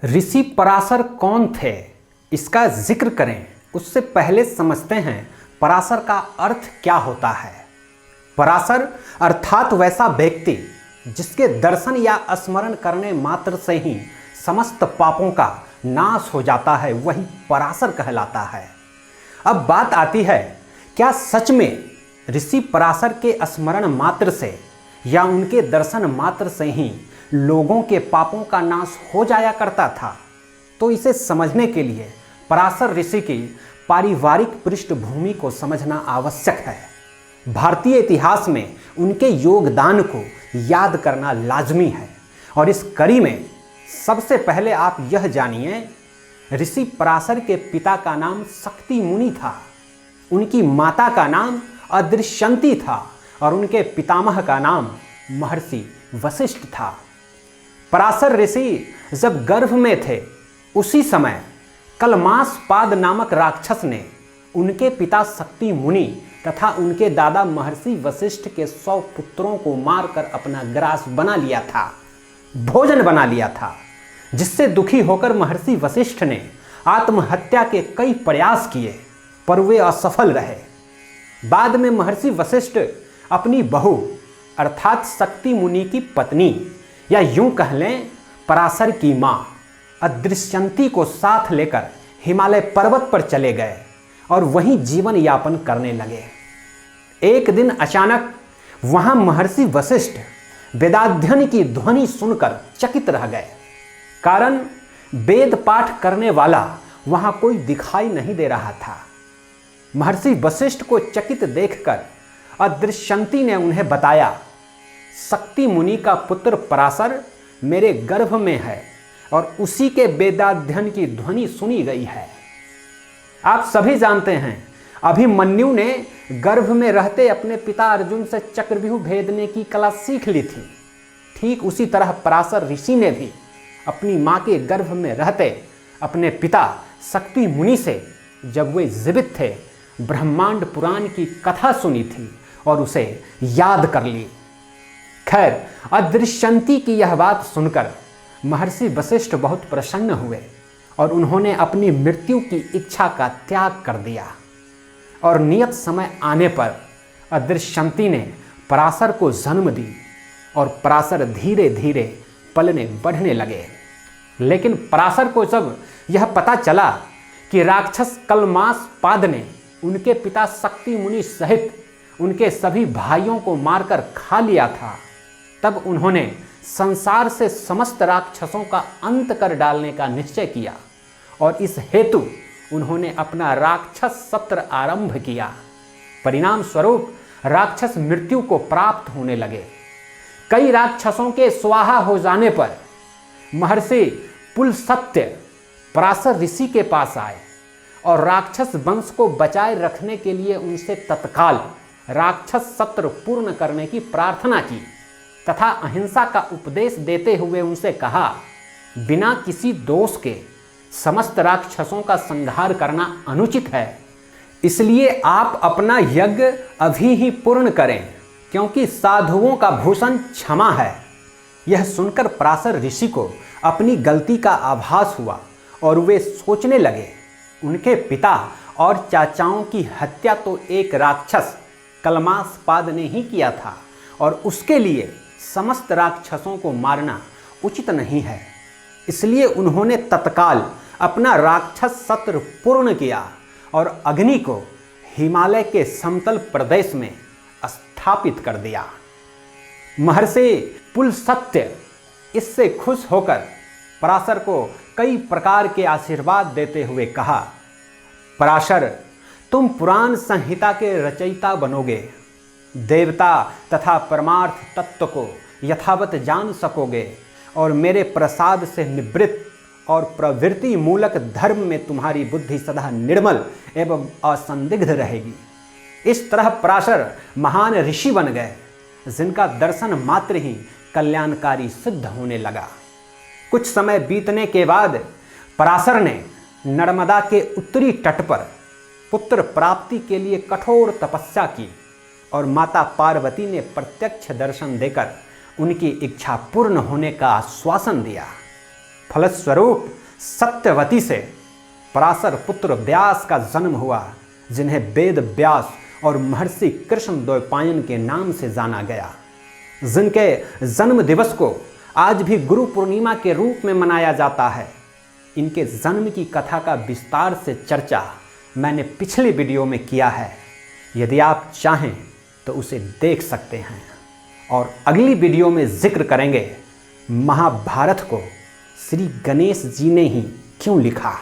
ऋषि पराशर कौन थे, इसका जिक्र करें उससे पहले समझते हैं पराशर का अर्थ क्या होता है। पराशर अर्थात वैसा व्यक्ति जिसके दर्शन या स्मरण करने मात्र से ही समस्त पापों का नाश हो जाता है, वही पराशर कहलाता है। अब बात आती है, क्या सच में ऋषि पराशर के स्मरण मात्र से या उनके दर्शन मात्र से ही लोगों के पापों का नाश हो जाया करता था? तो इसे समझने के लिए पराशर ऋषि की पारिवारिक पृष्ठभूमि को समझना आवश्यक है। भारतीय इतिहास में उनके योगदान को याद करना लाजमी है और इस कड़ी में सबसे पहले आप यह जानिए, ऋषि पराशर के पिता का नाम शक्ति मुनि था, उनकी माता का नाम अदृश्यंती था और उनके पितामह का नाम महर्षि वशिष्ठ था। पराशर ऋषि जब गर्भ में थे उसी समय कलमासपाद नामक राक्षस ने उनके पिता शक्ति मुनि तथा उनके दादा महर्षि वशिष्ठ के 100 पुत्रों को मारकर अपना ग्रास बना लिया था, भोजन बना लिया था, जिससे दुखी होकर महर्षि वशिष्ठ ने आत्महत्या के कई प्रयास किए पर वे असफल रहे। बाद में महर्षि वशिष्ठ अपनी बहू अर्थात शक्ति मुनि की पत्नी या यूं कह लें पराशर की मां अदृश्यंती को साथ लेकर हिमालय पर्वत पर चले गए और वहीं जीवन यापन करने लगे। एक दिन अचानक वहां महर्षि वशिष्ठ वेदाध्ययन की ध्वनि सुनकर चकित रह गए। कारण वेद पाठ करने वाला वहां कोई दिखाई नहीं दे रहा था। महर्षि वशिष्ठ को चकित देखकर अदृश्यंती ने उन्हें बताया, शक्ति मुनि का पुत्र पराशर मेरे गर्भ में है और उसी के वेदाध्ययन की ध्वनि सुनी गई है। आप सभी जानते हैं, अभिमन्यु ने गर्भ में रहते अपने पिता अर्जुन से चक्रव्यूह भेदने की कला सीख ली थी। ठीक उसी तरह पराशर ऋषि ने भी अपनी मां के गर्भ में रहते अपने पिता शक्ति मुनि से, जब वे जीवित थे, ब्रह्मांड पुराण की कथा सुनी थी और उसे याद कर ली। खैर, अदृश्यंती की यह बात सुनकर महर्षि वशिष्ठ बहुत प्रसन्न हुए और उन्होंने अपनी मृत्यु की इच्छा का त्याग कर दिया और नियत समय आने पर अदृश्यंती ने पराशर को जन्म दी और पराशर धीरे धीरे पलने बढ़ने लगे। लेकिन पराशर को जब यह पता चला कि राक्षस कलमासपाद ने उनके पिता शक्ति मुनि सहित उनके सभी भाइयों को मारकर खा लिया था, तब उन्होंने संसार से समस्त राक्षसों का अंत कर डालने का निश्चय किया और इस हेतु उन्होंने अपना राक्षस सत्र आरंभ किया। परिणाम स्वरूप राक्षस मृत्यु को प्राप्त होने लगे। कई राक्षसों के स्वाहा हो जाने पर महर्षि पुलस्त्य पराशर ऋषि के पास आए और राक्षस वंश को बचाए रखने के लिए उनसे तत्काल राक्षस सत्र पूर्ण करने की प्रार्थना की तथा अहिंसा का उपदेश देते हुए उनसे कहा, बिना किसी दोष के समस्त राक्षसों का संहार करना अनुचित है, इसलिए आप अपना यज्ञ अभी ही पूर्ण करें, क्योंकि साधुओं का भूषण क्षमा है। यह सुनकर पराशर ऋषि को अपनी गलती का आभास हुआ और वे सोचने लगे, उनके पिता और चाचाओं की हत्या तो एक राक्षस कलमासपाद ने ही किया था और उसके लिए समस्त राक्षसों को मारना उचित नहीं है। इसलिए उन्होंने तत्काल अपना राक्षस सत्र पूर्ण किया और अग्नि को हिमालय के समतल प्रदेश में स्थापित कर दिया। महर्षि पुलस्त्य इससे खुश होकर पराशर को कई प्रकार के आशीर्वाद देते हुए कहा, पराशर, तुम पुराण संहिता के रचयिता बनोगे, देवता तथा परमार्थ तत्व को यथावत जान सकोगे और मेरे प्रसाद से निवृत्त और प्रवृत्ति मूलक धर्म में तुम्हारी बुद्धि सदा निर्मल एवं असंदिग्ध रहेगी। इस तरह पराशर महान ऋषि बन गए, जिनका दर्शन मात्र ही कल्याणकारी सिद्ध होने लगा। कुछ समय बीतने के बाद पराशर ने नर्मदा के उत्तरी तट पर पुत्र प्राप्ति के लिए कठोर तपस्या की और माता पार्वती ने प्रत्यक्ष दर्शन देकर उनकी इच्छा पूर्ण होने का आश्वासन दिया। फलस्वरूप सत्यवती से पराशर पुत्र व्यास का जन्म हुआ, जिन्हें वेद व्यास और महर्षि कृष्ण द्वैपायन के नाम से जाना गया, जिनके जन्म दिवस को आज भी गुरु पूर्णिमा के रूप में मनाया जाता है। इनके जन्म की कथा का विस्तार से चर्चा मैंने पिछले वीडियो में किया है, यदि आप चाहें तो उसे देख सकते हैं। और अगली वीडियो में जिक्र करेंगे महाभारत को श्री गणेश जी ने ही क्यों लिखा।